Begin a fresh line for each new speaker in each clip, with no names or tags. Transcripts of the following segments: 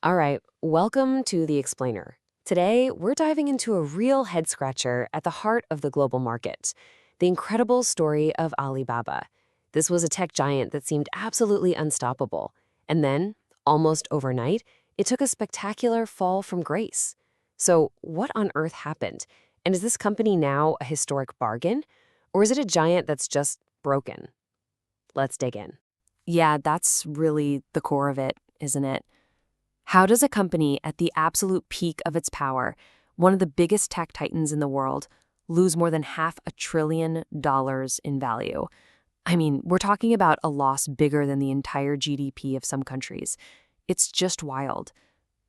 All right, welcome to The Explainer. Today, we're diving into a real head-scratcher at the heart of the global market, the incredible story of Alibaba. This was a tech giant that seemed absolutely unstoppable. And then, almost overnight, it took a spectacular fall from grace. So what on earth happened? And is this company now a historic bargain? Or is it a giant that's just broken? Let's dig in.
Yeah, that's really the core of it, isn't it? How does a company at the absolute peak of its power, one of the biggest tech titans in the world, lose more than $500 billion in value? I mean, we're talking about a loss bigger than the entire GDP of some countries. It's just wild.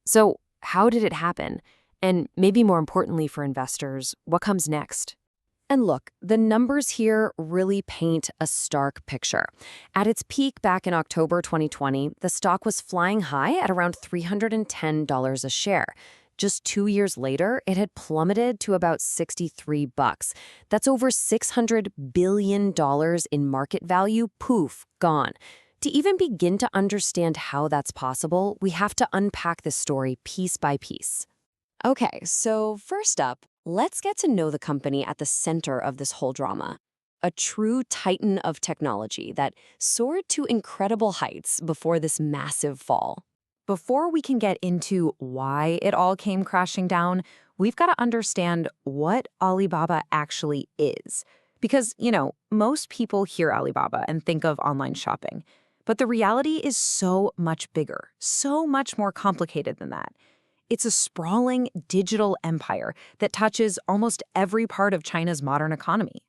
So, how did it happen? And maybe more importantly for investors, what comes next?
And look, the numbers here really paint a stark picture. At its peak back in October 2020, the stock was flying high at around $310 a share. Just 2 years later, it had plummeted to about $63. That's over $600 billion in market value, poof, gone. To even begin to understand how that's possible, we have to unpack this story piece by piece. Okay, so first up, let's get to know the company at the center of this whole drama. A true titan of technology that soared to incredible heights before this massive fall.
Before we can get into why it all came crashing down, we've got to understand what Alibaba actually is. Because, most people hear Alibaba and think of online shopping. But the reality is so much bigger, so much more complicated than that. It's a sprawling digital empire that touches almost every part of China's modern economy.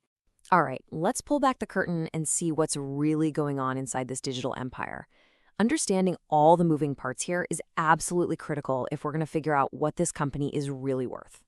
All right, let's pull back the curtain and see what's really going on inside this digital empire. Understanding all the moving parts here is absolutely critical if we're going to figure out what this company is really worth.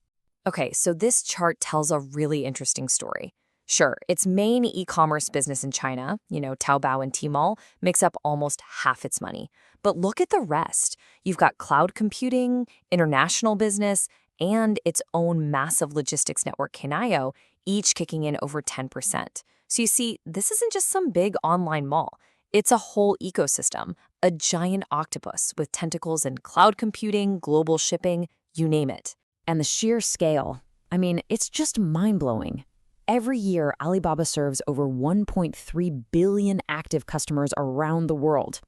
Okay, so this chart tells a really interesting story. Sure, its main e-commerce business in China, Taobao and Tmall, makes up almost half its money. But look at the rest. You've got cloud computing, international business, and its own massive logistics network, Kinayo, each kicking in over 10%. So you see, this isn't just some big online mall. It's a whole ecosystem, a giant octopus with tentacles in cloud computing, global shipping, you name it. And the sheer scale, it's just mind-blowing. Every year, Alibaba serves over 1.3 billion active customers around the world.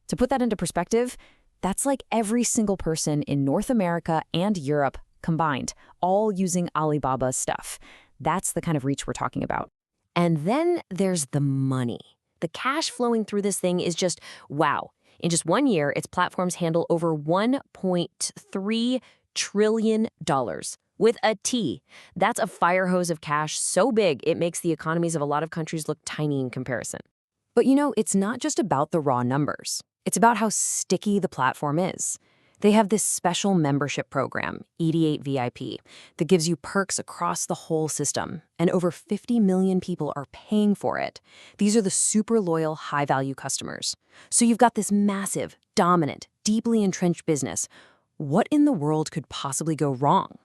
To put that into perspective, that's like every single person in North America and Europe combined, all using Alibaba stuff. That's the kind of reach we're talking about. And then there's the money. The cash flowing through this thing is just wow. In just 1 year, its platforms handle over $1.3 trillion. With a T. That's a fire hose of cash so big it makes the economies of a lot of countries look tiny in comparison. But it's not just about the raw numbers. It's about how sticky the platform is. They have this special membership program, ED8 VIP, that gives you perks across the whole system, and over 50 million people are paying for it. These are the super loyal, high-value customers. So you've got this massive, dominant, deeply entrenched business. What in the world could possibly go wrong?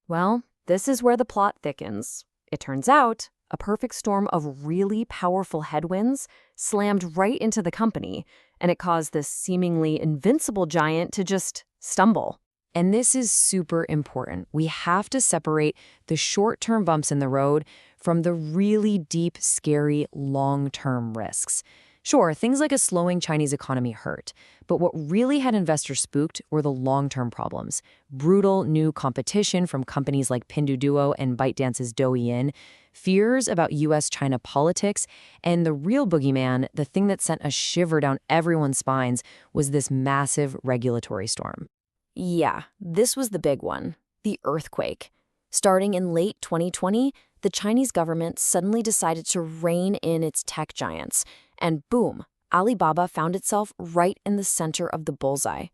Well, this is where the plot thickens. It turns out, a perfect storm of really powerful headwinds slammed right into the company, and it caused this seemingly invincible giant to just stumble. And this is super important. We have to separate the short-term bumps in the road from the really deep, scary, long-term risks. Sure, things like a slowing Chinese economy hurt, but what really had investors spooked were the long-term problems. Brutal new competition from companies like Pinduoduo and ByteDance's Douyin, fears about US-China politics, and the real boogeyman, the thing that sent a shiver down everyone's spines, was this massive regulatory storm. Yeah, this was the big one, the earthquake. Starting in late 2020, the Chinese government suddenly decided to rein in its tech giants, and boom, Alibaba found itself right in the center of the bullseye.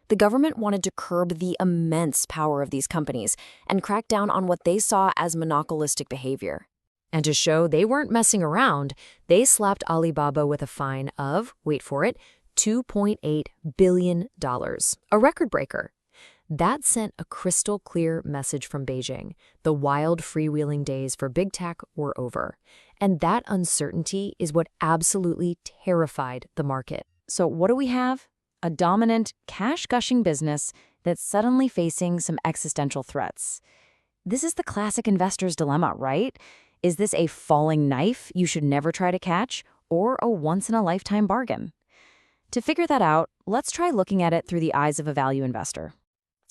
The government wanted to curb the immense power of these companies and crack down on what they saw as monopolistic behavior. And to show they weren't messing around, they slapped Alibaba with a fine of, wait for it, $2.8 billion, a record breaker. That sent a crystal clear message from Beijing. The wild freewheeling days for big tech were over. And that uncertainty is what absolutely terrified the market. So what do we have? a dominant, cash-gushing business that's suddenly facing some existential threats. This is the classic investor's dilemma, right? Is this a falling knife you should never try to catch, or a once-in-a-lifetime bargain? To figure that out, let's try looking at it through the eyes of a value investor.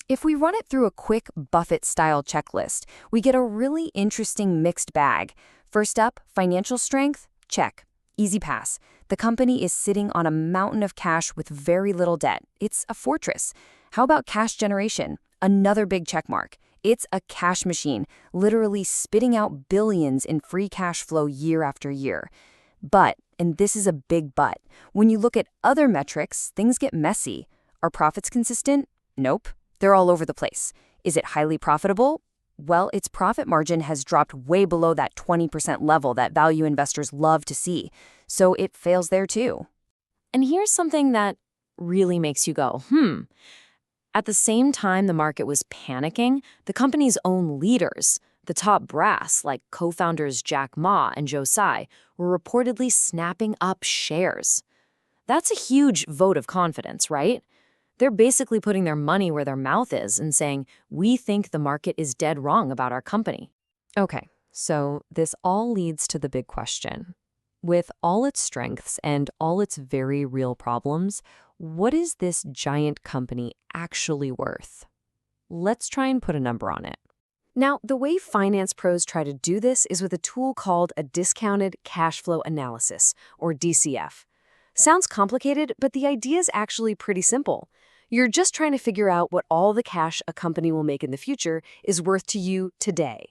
If we run it through a quick Buffett-style checklist, we get a really interesting mixed bag. First up, financial strength? Check. Easy pass. The company is sitting on a mountain of cash with very little debt. It's a fortress. How about cash generation? Another big checkmark. It's a cash machine, literally spitting out billions in free cash flow year after year. But, and this is a big but, when you look at other metrics, things get messy. Are profits consistent? Nope. They're all over the place. Is it highly profitable? Well, its profit margin has dropped way below that 20% level that value investors love to see, so it fails there too.
And here's something that really makes you go, At the same time the market was panicking, the company's own leaders, the top brass like co-founders Jack Ma and Joe Tsai, were reportedly snapping up shares. That's a huge vote of confidence, right? They're basically putting their money where their mouth is and saying, we think the market is dead wrong about our company. Okay, so this all leads to the big question. With all its strengths and all its very real problems, what is this giant company actually worth? Let's try and put a number on it. Now, the way finance pros try to do this is with a tool called a discounted cash flow analysis, or DCF. Sounds complicated, but the idea is actually pretty simple. You're just trying to figure out what all the cash a company will make in the future is worth to you today.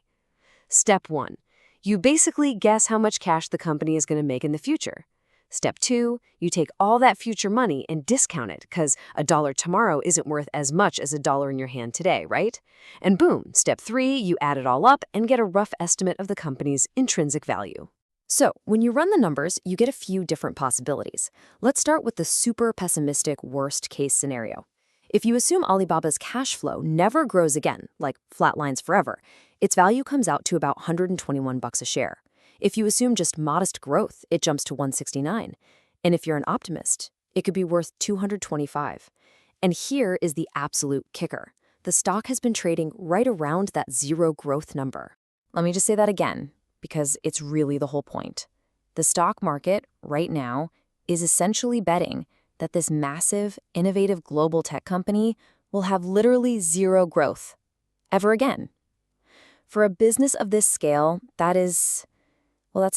Step 1. You basically guess how much cash the company is going to make in the future. Step 2, you take all that future money and discount it, because $1 tomorrow isn't worth as much as $1 in your hand today, right? And boom, step 3, you add it all up and get a rough estimate of the company's intrinsic value. So, when you run the numbers, you get a few different possibilities. Let's start with the super pessimistic worst-case scenario. If you assume Alibaba's cash flow never grows again, like flatlines forever, its value comes out to about $121 a share. If you assume just modest growth, it jumps to $169. And if you're an optimist, it could be worth $225. And here is the absolute kicker. The stock has been trading right around that zero growth number. Let me just say that again, because it's really the whole point. The stock market, right now, is essentially betting that this massive, innovative global tech company will have literally zero growth, ever again. For a business of this scale, that's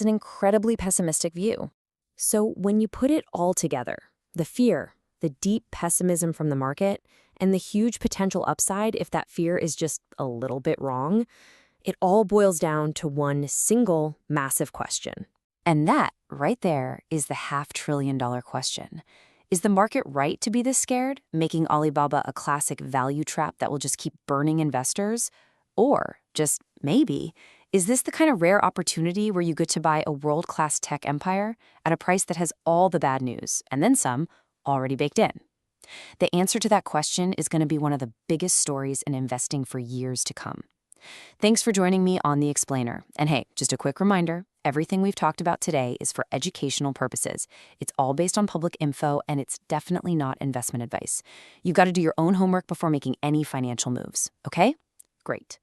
an incredibly pessimistic view. So when you put it all together, the fear, the deep pessimism from the market, and the huge potential upside if that fear is just a little bit wrong, it all boils down to one single massive question. And that, right there, is the $500 billion question. Is the market right to be this scared, making Alibaba a classic value trap that will just keep burning investors? Or, just maybe, is this the kind of rare opportunity where you get to buy a world-class tech empire at a price that has all the bad news, and then some, already baked in? The answer to that question is going to be one of the biggest stories in investing for years to come. Thanks for joining me on The Explainer. And hey, just a quick reminder, everything we've talked about today is for educational purposes. It's all based on public info, and it's definitely not investment advice. You've got to do your own homework before making any financial moves, okay? Great.